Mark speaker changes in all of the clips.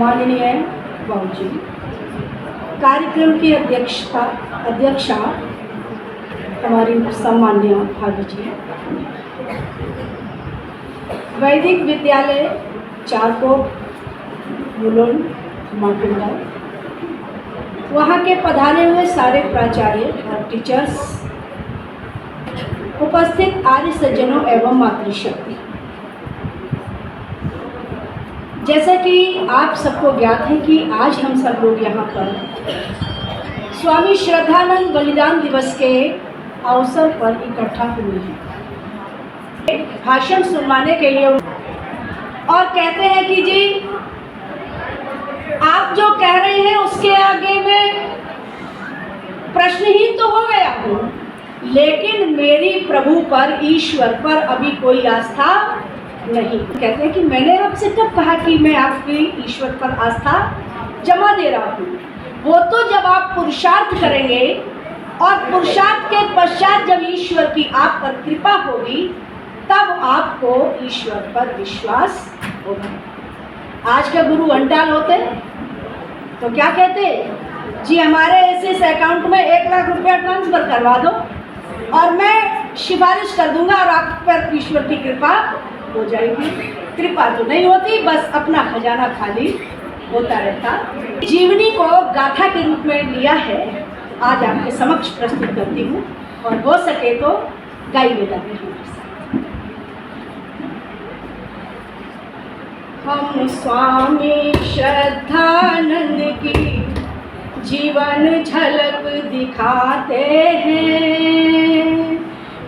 Speaker 1: माननीय बाबूजी, कार्यक्रम की अध्यक्षा हमारी सम्मान्य भाभी जी, वैदिक विद्यालय चारकोट मुलुंड माकुंडा, वहाँ के पधारे हुए सारे प्राचार्य और टीचर्स, उपस्थित आर्य सज्जनों एवं मातृशक्ति, जैसा कि आप सबको ज्ञात है कि आज हम सब लोग यहाँ पर स्वामी श्रद्धानंद बलिदान दिवस के अवसर पर इकट्ठा हुए हैं भाषण सुनवाने के लिए। और कहते हैं कि जी आप जो कह रहे हैं उसके आगे में प्रश्नहीन तो हो गया हूँ, लेकिन मेरी प्रभु पर, ईश्वर पर अभी कोई आस्था नहीं। कहते हैं कि मैंने आपसे कब कहा कि मैं आपकी ईश्वर पर आस्था जमा दे रहा हूँ। वो तो जब आप पुरुषार्थ करेंगे और पुरुषार्थ के पश्चात जब ईश्वर की आप पर कृपा होगी तब आपको ईश्वर पर विश्वास होगा। आज का गुरु अंटाल होते तो क्या कहते, जी हमारे एसएस अकाउंट में 1 लाख रुपया ट्रांसफर करवा दो और मैं सिफारिश कर दूंगा और आप पर ईश्वर की कृपा हो जाएगी। कृपा तो नहीं होती, बस अपना खजाना खाली होता रहता। जीवनी को गाथा के रूप में लिया है, आज आपके समक्ष प्रस्तुत करती हूँ और हो सके तो गाइए जाते हैं। हम स्वामी श्रद्धानंद की जीवन झलक दिखाते हैं,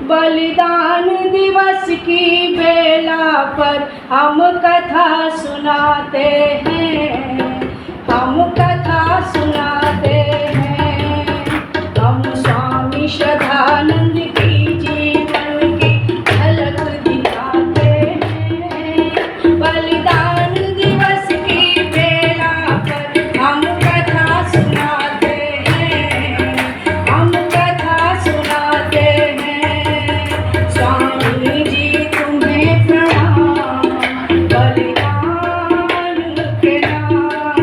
Speaker 1: बलिदान दिवस की बेला पर हम कथा सुनाते हैं, हम कथा सुनाते हैं। हम स्वामी श्रद्धानंद की जीवन की झलक दिखाते हैं, बलिदान दिवस की बेला पर हम कथा सुनाते हैं, हम कथा सुनाते हैं। स्वामी जी तुम्हें प्रणाम, बलिदान के नाम।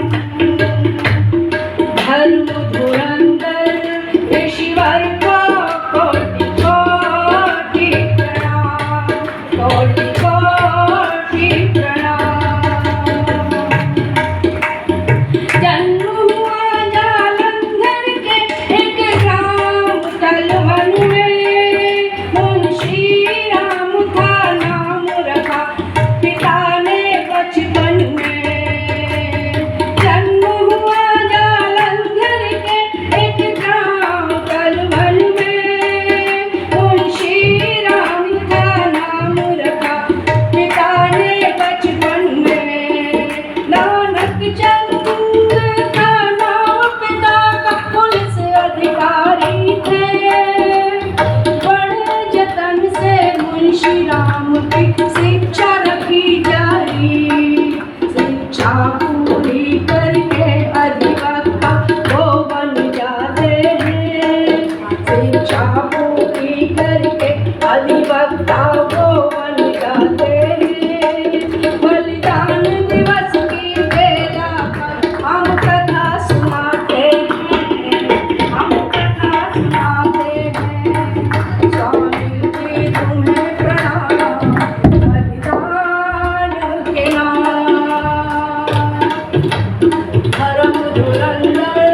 Speaker 1: धर्म धुरंधर ईश्वर को कोटि कोटि प्रणाम, कोटि कोटि प्रणाम। जन्म हुआ जालंधर के एक ग्राम तलवन में, मुंशी राम था नाम रखा पिता ने बचपन में। जन्म हुआ जालंधर के एक ग्राम तलवन में, मुंशी राम था नाम रखा पिता ने बचपन में। नानक चंद का नाम पिता का पुलिस अधिकारी थे, बड़े जतन से मुंशी राम की शिक्षा रखी जारी। शिक्षा पूरी करके अधिवक्ता वो बन जाते हैं, शिक्षा पूरी करके अधिवक्ता वो बन जाते हैं। बलिदान दिवस की बेला पर हम कथा सुनाते हैं, हम कथा सुनाते हैं। स्वामी जी तुम्हें प्रणाम, बलिदान के नाम। धर्म धुरंधर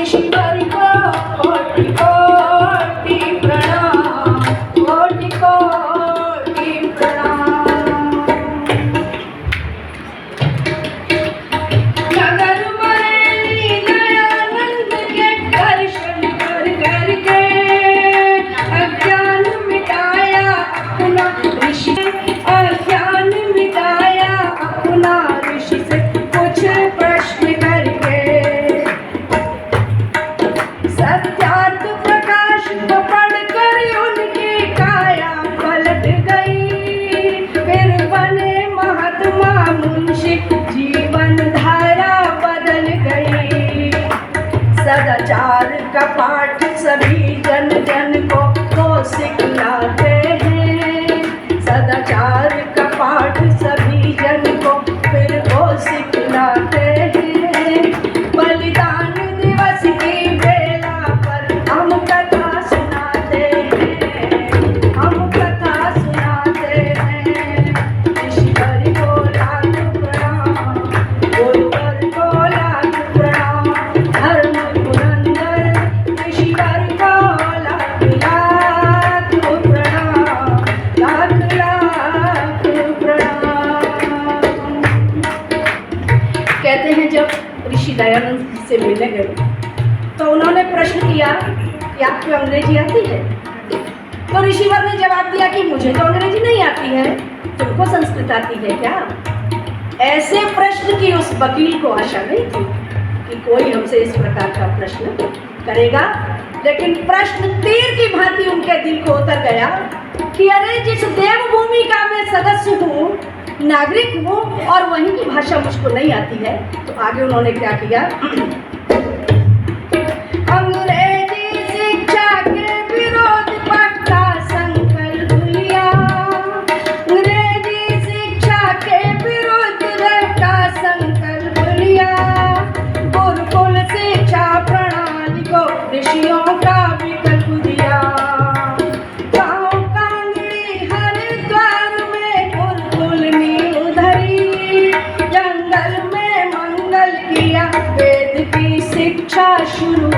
Speaker 1: ईश्वर को कोटि कोटि प्रणाम, कोटि कोटि प्रणाम। नगर बरेली दयानंद के दर्शन कर करके अज्ञान मिटाया अपना ऋषि, अज्ञान मिटाया अपना ऋषि से कुछ प्रश्न करके। सत्यार्थ प्रकाश को पढ़कर उनकी काया पलट गई, फिर बने महात्मा मुंशी, जीवन धारा बदल गई। सदाचार का पाठ सभी जन जन को सिखलाते हैं, सदाचार का पाठ सभी जन को फिर वो सिखलाते हैं। कहते हैं जब ऋषि दयानंद से मिलने गए तो उन्होंने प्रश्न किया कि आपको अंग्रेजी आती है? तो ऋषिवर ने जवाब दिया कि मुझे तो अंग्रेजी नहीं आती है, तुमको संस्कृत आती है क्या? ऐसे प्रश्न की उस वकील को आशा नहीं थी कि कोई हमसे इस प्रकार का प्रश्न करेगा, लेकिन प्रश्न तीर की भांति उनके दिल को उतर गया कि अरे जिस देवभूमि का मैं सदस्य हूँ, नागरिक हूँ, और वहीं की भाषा मुझको नहीं आती है। तो आगे उन्होंने क्या किया, अंग्रेजी शिक्षा के विरोध पक्का संकल्प लिया, अंग्रेजी शिक्षा के विरुद्ध का संकल्प लिया, गुरुकुल शिक्षा प्रणाली को ऋषियों का विकल्प दिया, गाँव कांगड़ी हरिद्वार में गुरुकुल नींव धरी, जंगल में मंगल किया, वेद की शिक्षा शुरू